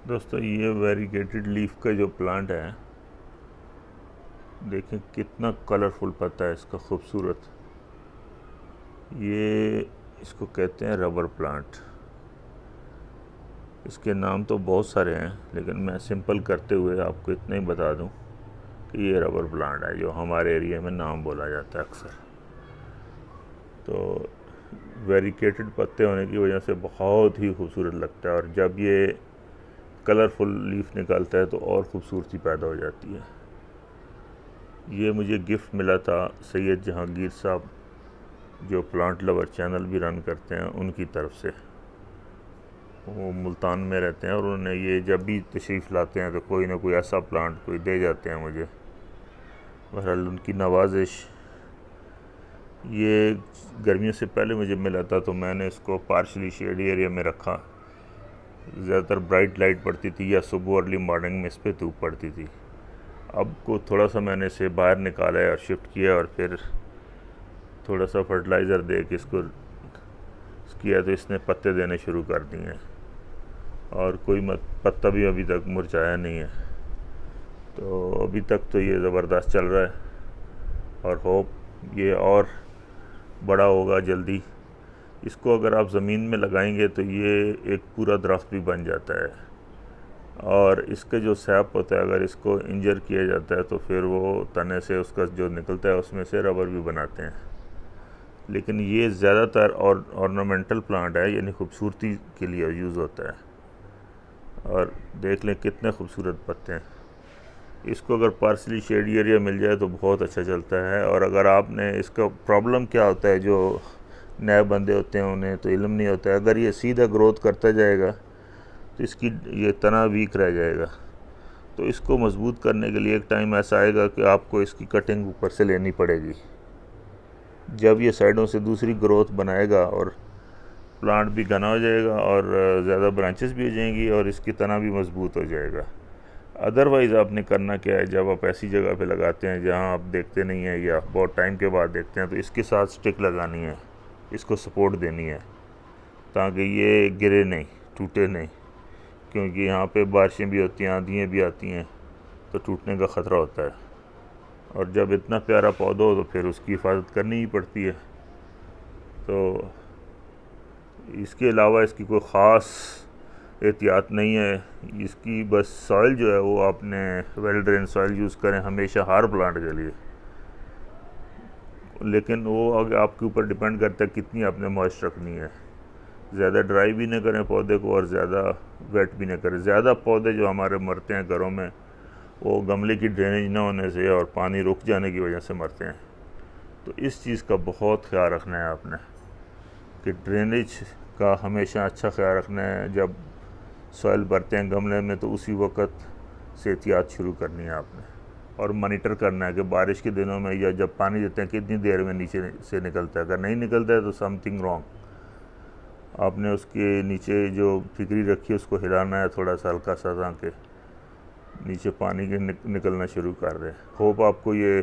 दोस्तों ये variegated leaf का जो प्लांट है, देखें कितना कलरफुल पत्ता है इसका, खूबसूरत। ये इसको कहते हैं रबर प्लांट। इसके नाम तो बहुत सारे हैं, लेकिन मैं सिंपल करते हुए आपको इतना ही बता दूं कि ये रबर प्लांट है जो हमारे एरिया में नाम बोला जाता है अक्सर। तो वेरीगेटेड पत्ते होने की वजह से बहुत ही खूबसूरत लगता है, और जब ये कलरफुल लीफ निकालता है तो और ख़ूबसूरती पैदा हो जाती है। ये मुझे गिफ्ट मिला था सैयद जहांगीर साहब, जो प्लांट लवर चैनल भी रन करते हैं, उनकी तरफ से। वो मुल्तान में रहते हैं और उन्होंने ये जब भी तशरीफ़ लाते हैं तो कोई ना कोई ऐसा प्लांट कोई दे जाते हैं मुझे। बहरहाल उनकी नवाजिश। ये गर्मियों से पहले मुझे मिला था तो मैंने इसको पार्शली शेड एरिया में रखा। ज़्यादातर ब्राइट लाइट पड़ती थी या सुबह अर्ली मॉर्निंग में इस पर धूप पड़ती थी। अब को थोड़ा सा मैंने इसे बाहर निकाला है और शिफ्ट किया, और फिर थोड़ा सा फर्टिलाइज़र दे के इसको किया तो इसने पत्ते देने शुरू कर दिए हैं, और कोई पत्ता भी अभी तक मुरझाया नहीं है। तो अभी तक तो ये ज़बरदस्त चल रहा है, और होप ये और बड़ा होगा जल्दी। इसको अगर आप ज़मीन में लगाएंगे तो ये एक पूरा दरख्त भी बन जाता है, और इसके जो सैप होता है अगर इसको इंजर किया जाता है तो फिर वो तने से उसका जो निकलता है उसमें से रबर भी बनाते हैं। लेकिन ये ज़्यादातर ऑर्नामेंटल प्लांट है, यानी खूबसूरती के लिए यूज़ होता है। और देख लें कितने खूबसूरत पत्ते हैं। इसको अगर पार्सली शेड एरिया मिल जाए तो बहुत अच्छा चलता है। और अगर आपने इसका प्रॉब्लम क्या होता है, जो नए बंदे होते हैं उन्हें तो इल्म नहीं होता है, अगर ये सीधा ग्रोथ करता जाएगा तो इसकी ये तना वीक रह जाएगा। तो इसको मजबूत करने के लिए एक टाइम ऐसा आएगा कि आपको इसकी कटिंग ऊपर से लेनी पड़ेगी। जब ये साइडों से दूसरी ग्रोथ बनाएगा और प्लांट भी घना हो जाएगा और ज़्यादा ब्रांचेस भी हो जाएंगी और इसकी तना भी मजबूत हो जाएगा। अदरवाइज़ आपने करना क्या है, जब आप ऐसी जगह पे लगाते हैं जहां आप देखते नहीं हैं या बहुत टाइम के बाद देखते हैं, तो इसके साथ स्टिक लगानी है, इसको सपोर्ट देनी है ताकि ये गिरे नहीं, टूटे नहीं, क्योंकि यहाँ पे बारिशें भी होती हैं, आंधियाँ भी आती हैं, तो टूटने का ख़तरा होता है। और जब इतना प्यारा पौधा हो तो फिर उसकी हिफाजत करनी ही पड़ती है। तो इसके अलावा इसकी कोई ख़ास एहतियात नहीं है। इसकी बस सॉइल जो है वो आपने वेल ड्रेन सॉइल यूज़ करें हमेशा हर प्लांट के लिए। लेकिन वो आगे आपके ऊपर डिपेंड करता है कितनी आपने मॉइस्ट रखनी है। ज़्यादा ड्राई भी ना करें पौधे को और ज़्यादा वेट भी ना करें। ज़्यादा पौधे जो हमारे मरते हैं घरों में, वो गमले की ड्रेनेज ना होने से और पानी रुक जाने की वजह से मरते हैं। तो इस चीज़ का बहुत ख्याल रखना है आपने कि ड्रेनेज का हमेशा अच्छा ख्याल रखना है। जब सॉइल भरते हैं गमले में तो उसी वक्त से एहतियात शुरू करनी है आपने, और मॉनिटर करना है कि बारिश के दिनों में या जब पानी देते हैं कितनी देर में नीचे से निकलता है। अगर नहीं निकलता है तो समथिंग रॉन्ग। आपने उसके नीचे जो फिक्री रखी है उसको हिलाना है थोड़ा सा हल्का सा, ताकि नीचे पानी के निकलना शुरू कर दे। होप आपको ये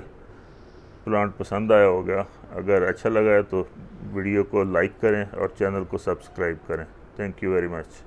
प्लांट पसंद आया होगा। अगर अच्छा लगा है तो वीडियो को लाइक करें और चैनल को सब्सक्राइब करें। Thank you very much.